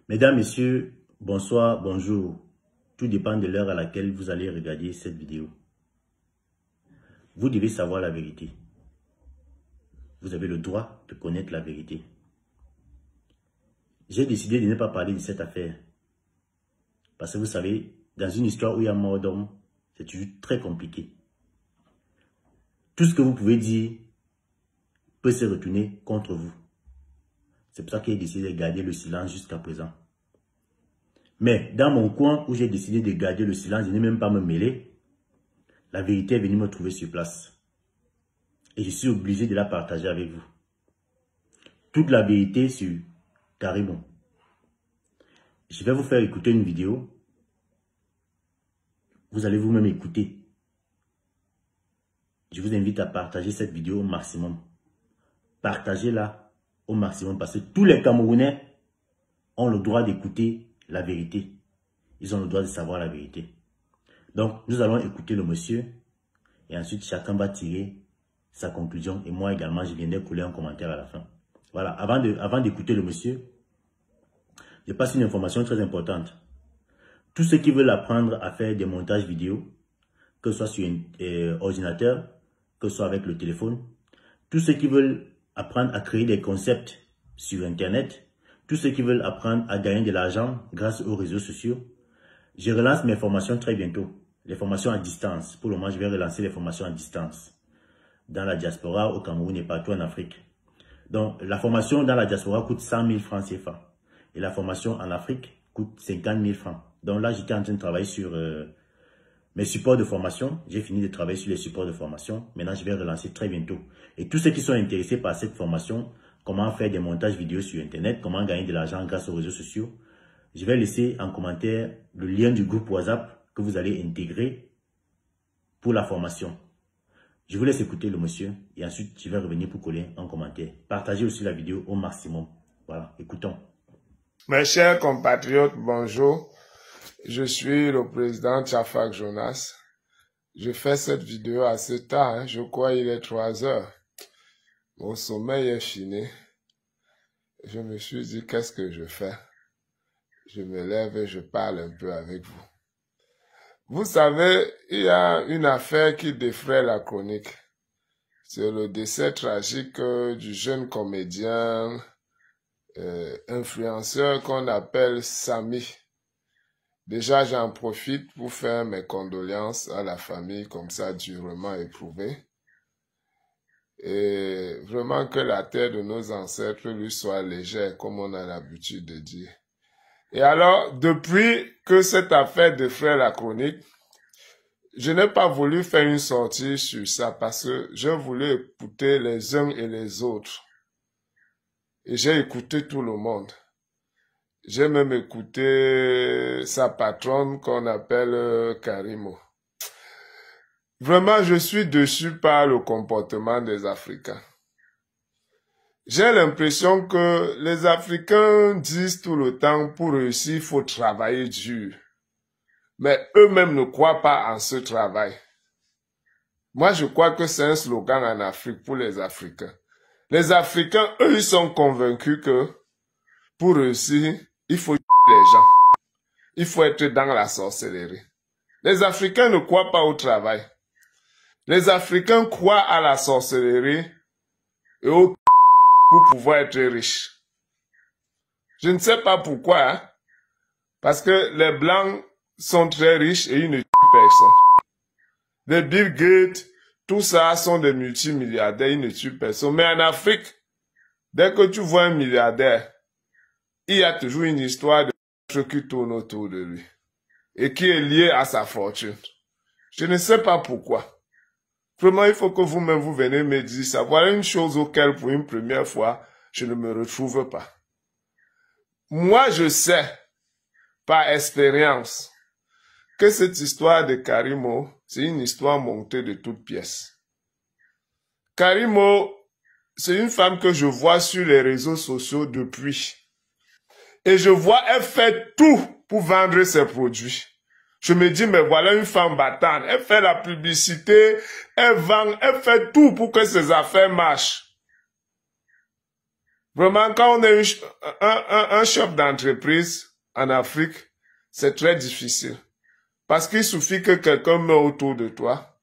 Mesdames, Messieurs, bonsoir, bonjour. Tout dépend de l'heure à laquelle vous allez regarder cette vidéo. Vous devez savoir la vérité. Vous avez le droit de connaître la vérité. J'ai décidé de ne pas parler de cette affaire. Parce que vous savez, dans une histoire où il y a mort d'homme, c'est toujours très compliqué. Tout ce que vous pouvez dire peut se retourner contre vous. C'est pour ça que j'ai décidé de garder le silence jusqu'à présent. Mais dans mon coin où j'ai décidé de garder le silence, je n'ai même pas me mêler, la vérité est venue me trouver sur place. Et je suis obligé de la partager avec vous. Toute la vérité sur Karimo. Je vais vous faire écouter une vidéo. Vous allez vous-même écouter. Je vous invite à partager cette vidéo au maximum. Partagez-la au maximum parce que tous les Camerounais ont le droit d'écouter la vérité. Ils ont le droit de savoir la vérité. Donc, nous allons écouter le monsieur et ensuite chacun va tirer sa conclusion et moi également, je viendrai coller un commentaire à la fin. Voilà, avant d'écouter le monsieur, je passe une information très importante. Tous ceux qui veulent apprendre à faire des montages vidéo, que ce soit sur un ordinateur, que ce soit avec le téléphone, tous ceux qui veulent apprendre à créer des concepts sur Internet, tous ceux qui veulent apprendre à gagner de l'argent grâce aux réseaux sociaux, je relance mes formations très bientôt. Les formations à distance. Pour le moment, je vais relancer les formations à distance. Dans la diaspora, au Cameroun et partout en Afrique. Donc, la formation dans la diaspora coûte 100 000 francs CFA. Et la formation en Afrique coûte 50 000 francs. Donc là, j'étais en train de travailler sur mes supports de formation. J'ai fini de travailler sur les supports de formation. Maintenant, je vais relancer très bientôt. Et tous ceux qui sont intéressés par cette formation, comment faire des montages vidéo sur Internet, comment gagner de l'argent grâce aux réseaux sociaux, je vais laisser en commentaire le lien du groupe WhatsApp que vous allez intégrer pour la formation. Je vous laisse écouter le monsieur et ensuite je vais revenir pour coller un commentaire. Partagez aussi la vidéo au maximum. Voilà, écoutons. Mes chers compatriotes, bonjour. Je suis le président Tchafak Jonas. Je fais cette vidéo assez tard, je crois il est 3 heures. Mon sommeil est fini. Je me suis dit, qu'est-ce que je fais? Je me lève et je parle un peu avec vous. Vous savez, il y a une affaire qui défraie la chronique. C'est le décès tragique du jeune comédien, influenceur qu'on appelle Samy. Déjà, j'en profite pour faire mes condoléances à la famille comme ça durement éprouvée. Et vraiment que la terre de nos ancêtres lui soit légère, comme on a l'habitude de dire. Et alors, depuis que cette affaire défraie la chronique, je n'ai pas voulu faire une sortie sur ça parce que j'ai voulu écouter les uns et les autres. Et j'ai écouté tout le monde. J'ai même écouté sa patronne qu'on appelle Karimo. Vraiment, je suis déçu par le comportement des Africains. J'ai l'impression que les Africains disent tout le temps, pour réussir, il faut travailler dur. Mais eux-mêmes ne croient pas en ce travail. Moi, je crois que c'est un slogan en Afrique pour les Africains. Les Africains, eux, ils sont convaincus que pour réussir, il faut les gens. Il faut être dans la sorcellerie. Les Africains ne croient pas au travail. Les Africains croient à la sorcellerie et au pour pouvoir être riches. Je ne sais pas pourquoi, hein? Parce que les Blancs sont très riches et ils ne tuent personne. Les Bill Gates, tout ça sont des multimilliardaires, ils ne tuent personne. Mais en Afrique, dès que tu vois un milliardaire, il y a toujours une histoire de truc qui tourne autour de lui et qui est liée à sa fortune. Je ne sais pas pourquoi. Vraiment, il faut que vous-même vous venez me dire ça. Voilà une chose auquel, pour une première fois, je ne me retrouve pas. Moi, je sais, par expérience, que cette histoire de Karimo, c'est une histoire montée de toutes pièces. Karimo, c'est une femme que je vois sur les réseaux sociaux depuis. Et je vois, elle fait tout pour vendre ses produits. Je me dis, mais voilà une femme battante. Elle fait la publicité, elle vend, elle fait tout pour que ses affaires marchent. Vraiment, quand on est un chef d'entreprise en Afrique, c'est très difficile. Parce qu'il suffit que quelqu'un meure autour de toi.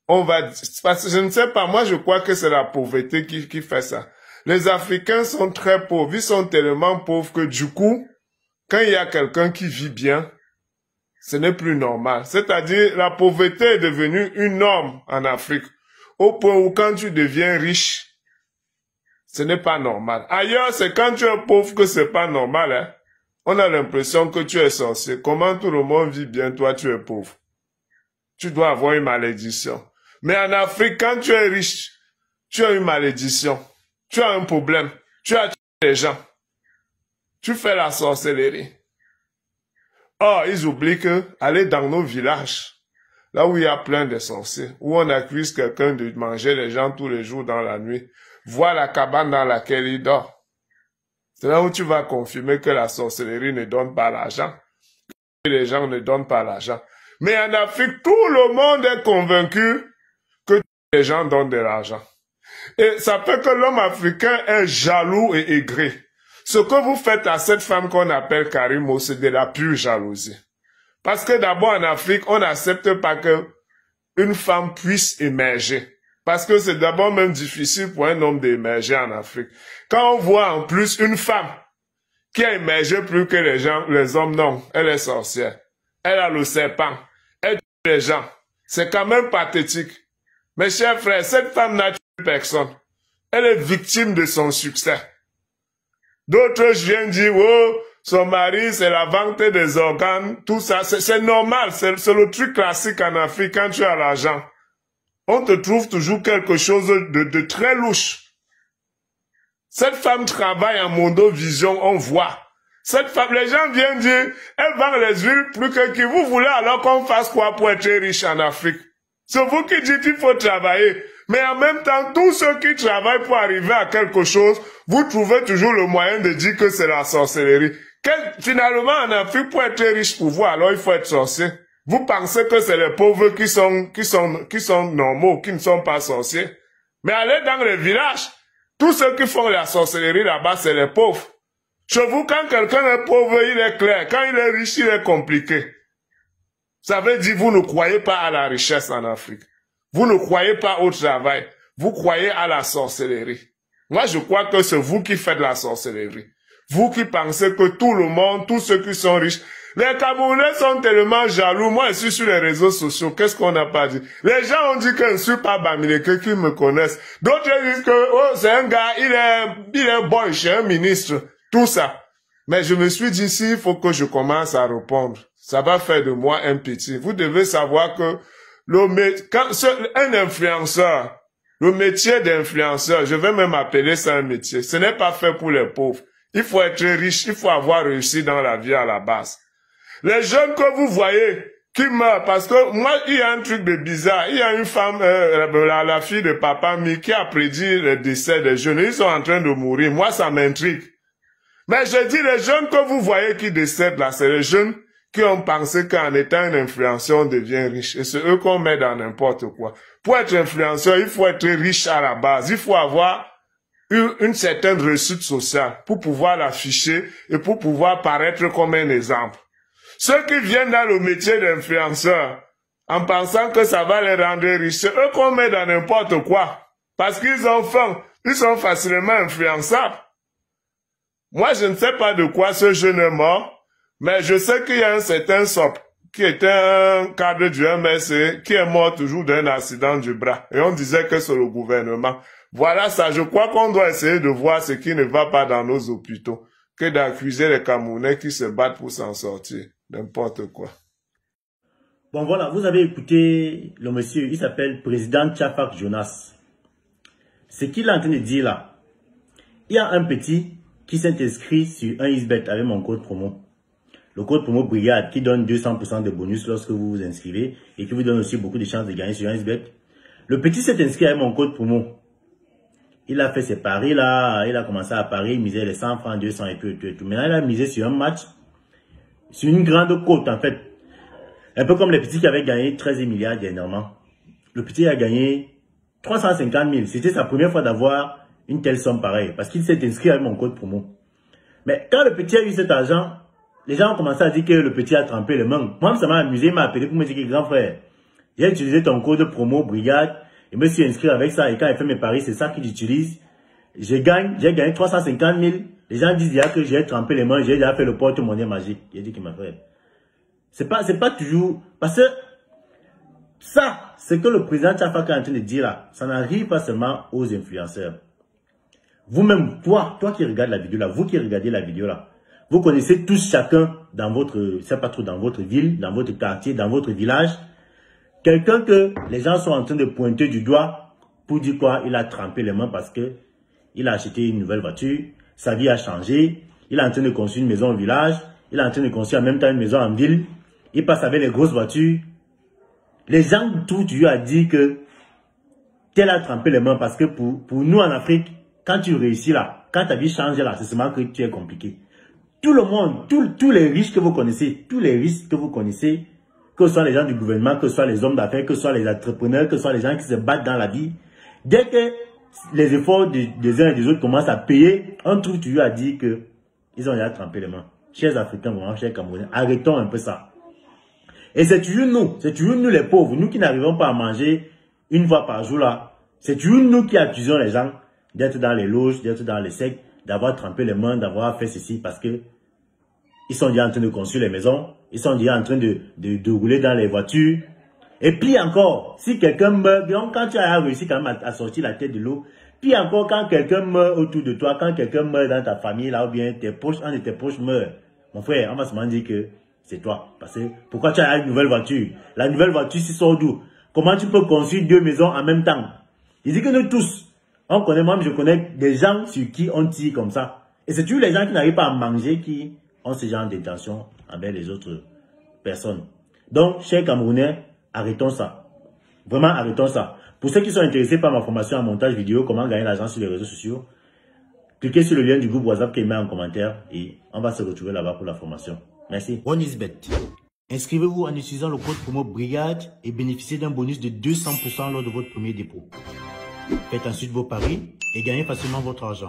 Parce que je ne sais pas, moi je crois que c'est la pauvreté qui fait ça. Les Africains sont très pauvres, ils sont tellement pauvres que du coup, quand il y a quelqu'un qui vit bien, ce n'est plus normal. C'est-à-dire, la pauvreté est devenue une norme en Afrique. Au point où quand tu deviens riche, ce n'est pas normal. Ailleurs, c'est quand tu es pauvre que c'est pas normal, hein. On a l'impression que tu es sorcier. Comment tout le monde vit bien, toi tu es pauvre? Tu dois avoir une malédiction. Mais en Afrique, quand tu es riche, tu as une malédiction. Tu as un problème. Tu as tué les gens. Tu fais la sorcellerie. Or, ils oublient que aller dans nos villages, là où il y a plein de sorciers, où on accuse quelqu'un de manger les gens tous les jours dans la nuit, voir la cabane dans laquelle il dort. C'est là où tu vas confirmer que la sorcellerie ne donne pas l'argent, que les gens ne donnent pas l'argent. Mais en Afrique, tout le monde est convaincu que les gens donnent de l'argent. Et ça fait que l'homme africain est jaloux et aigri. Ce que vous faites à cette femme qu'on appelle Karimo, c'est de la pure jalousie. Parce que d'abord en Afrique, on n'accepte pas que une femme puisse émerger. Parce que c'est d'abord même difficile pour un homme d'émerger en Afrique. Quand on voit en plus une femme qui a émergé plus que les hommes, non, elle est sorcière. Elle a le serpent. Elle tue les gens. C'est quand même pathétique. Mes chers frères, cette femme n'a tué personne. Elle est victime de son succès. D'autres viennent dire, oh, son mari, c'est la vente des organes, tout ça. C'est normal, c'est le truc classique en Afrique quand tu as l'argent. On te trouve toujours quelque chose de très louche. Cette femme travaille en mondovision, on voit. Cette femme, les gens viennent dire, elle vend les huiles plus que qui. Vous voulez alors qu'on fasse quoi pour être riche en Afrique? C'est vous qui dites qu'il faut travailler. Mais en même temps, tous ceux qui travaillent pour arriver à quelque chose, vous trouvez toujours le moyen de dire que c'est la sorcellerie. Finalement, en Afrique, pour être riche pour vous, alors il faut être sorcier. Vous pensez que c'est les pauvres qui sont normaux, qui ne sont pas sorciers. Mais allez dans les villages. Tous ceux qui font la sorcellerie là-bas, c'est les pauvres. Chez vous, quand quelqu'un est pauvre, il est clair. Quand il est riche, il est compliqué. Ça veut dire, vous ne croyez pas à la richesse en Afrique. Vous ne croyez pas au travail. Vous croyez à la sorcellerie. Moi, je crois que c'est vous qui faites la sorcellerie. Vous qui pensez que tout le monde, tous ceux qui sont riches, les Camerounais sont tellement jaloux. Moi, je suis sur les réseaux sociaux. Qu'est-ce qu'on n'a pas dit? Les gens ont dit que je ne suis pas Bamileke, qu'ils me connaissent. D'autres disent que, oh, c'est un gars, il est boy, chez un ministre. Tout ça. Mais je me suis dit, s'il faut que je commence à répondre, ça va faire de moi un petit. Vous devez savoir que un influenceur, le métier d'influenceur, je vais même appeler ça un métier. Ce n'est pas fait pour les pauvres. Il faut être riche, il faut avoir réussi dans la vie à la base. Les jeunes que vous voyez qui meurent, parce que moi, il y a un truc de bizarre. Il y a une femme, la fille de Papa Mi, qui a prédit le décès des jeunes. Ils sont en train de mourir. Moi, ça m'intrigue. Mais je dis, les jeunes que vous voyez qui décèdent là, c'est les jeunes qui ont pensé qu'en étant un influenceur, on devient riche. Et c'est eux qu'on met dans n'importe quoi. Pour être influenceur, il faut être riche à la base. Il faut avoir une certaine réussite sociale pour pouvoir l'afficher et pour pouvoir paraître comme un exemple. Ceux qui viennent dans le métier d'influenceur, en pensant que ça va les rendre riches, c'est eux qu'on met dans n'importe quoi. Parce qu'ils ont faim. Ils sont facilement influençables. Moi, je ne sais pas de quoi ce jeune est mort, mais je sais qu'il y a un certain Sop, qui était un cadre du MSC, qui est mort toujours d'un accident du bras. Et on disait que c'est le gouvernement. Voilà ça, je crois qu'on doit essayer de voir ce qui ne va pas dans nos hôpitaux, que d'accuser les Camerounais qui se battent pour s'en sortir. N'importe quoi. Bon voilà, vous avez écouté le monsieur, il s'appelle Président Tchafak Jonas. Ce qu'il est en train de dire là, il y a un petit qui s'est inscrit sur un XBet avec mon code promo. Le code promo Brigade qui donne 200% de bonus lorsque vous vous inscrivez et qui vous donne aussi beaucoup de chances de gagner sur un XBet. Le petit s'est inscrit avec mon code promo. Il a fait ses paris là, il a commencé à parier, il misait les 100 francs, 200 et tout. Maintenant, il a misé sur un match, sur une grande cote en fait. Un peu comme les petits qui avaient gagné 13 milliards dernièrement. Le petit a gagné 350 000. C'était sa première fois d'avoir une telle somme pareille parce qu'il s'est inscrit avec mon code promo. Mais quand le petit a eu cet argent, les gens ont commencé à dire que le petit a trempé les mains. Moi, ça m'a amusé, il m'a appelé pour me dire que grand frère, j'ai utilisé ton code promo brigade, je me suis inscrit avec ça et quand il fait mes paris, c'est ça que j'utilise. J'ai gagné 350 000. Les gens disent déjà que j'ai trempé les mains, j'ai déjà fait le porte-monnaie magique. Il a dit qu'il m'a fait. C'est pas toujours, parce que ça, c'est que le président Tchafaka est en train de dire là, ça n'arrive pas seulement aux influenceurs. Vous-même, toi qui regardes la vidéo là, vous qui regardez la vidéo là, vous connaissez tous chacun dans votre, c'est pas trop dans votre ville, dans votre quartier, dans votre village, quelqu'un que les gens sont en train de pointer du doigt pour dire quoi, il a trempé les mains parce que il a acheté une nouvelle voiture, sa vie a changé, il est en train de construire une maison au village, il est en train de construire en même temps une maison en ville, il passe avec les grosses voitures. Les gens tout lui a dit que tel a trempé les mains parce que pour nous en Afrique, quand tu réussis là, quand ta vie change là, c'est seulement que tu es compliqué. Tout le monde, tous les riches que vous connaissez, que ce soit les gens du gouvernement, que ce soit les hommes d'affaires, que ce soit les entrepreneurs, que ce soit les gens qui se battent dans la vie, dès que les efforts des uns et des autres commencent à payer, un truc tu lui as dit que ils ont déjà trempé les mains. Chers Africains, vraiment, chers Camerounais, arrêtons un peu ça. Et c'est toujours nous les pauvres, nous qui n'arrivons pas à manger une fois par jour là, c'est toujours nous qui accusons les gens d'être dans les loges, d'être dans les sectes, d'avoir trempé les mains, d'avoir fait ceci parce que ils sont déjà en train de construire les maisons, ils sont déjà en train de rouler dans les voitures. Et puis encore, si quelqu'un meurt, donc quand tu as réussi quand même à sortir la tête de l'eau, puis encore quand quelqu'un meurt autour de toi, quand quelqu'un meurt dans ta famille là, ou bien tes proches, un de tes proches meurt, mon frère, on va se dire que c'est toi. Parce que pourquoi tu as une nouvelle voiture? La nouvelle voiture, si sort d'où? Comment tu peux construire 2 maisons en même temps? Il dit que nous tous, on connaît, moi je connais des gens sur qui on tire comme ça. Et c'est toujours les gens qui n'arrivent pas à manger qui ont ce genre d'intention avec les autres personnes. Donc, chers Camerounais, arrêtons ça. Vraiment, arrêtons ça. Pour ceux qui sont intéressés par ma formation en montage vidéo, comment gagner l'argent sur les réseaux sociaux, cliquez sur le lien du groupe WhatsApp qui est mis en commentaire et on va se retrouver là-bas pour la formation. Merci. OneXBet. Inscrivez-vous en utilisant le code promo brigade et bénéficiez d'un bonus de 200% lors de votre premier dépôt. Faites ensuite vos paris et gagnez facilement votre argent.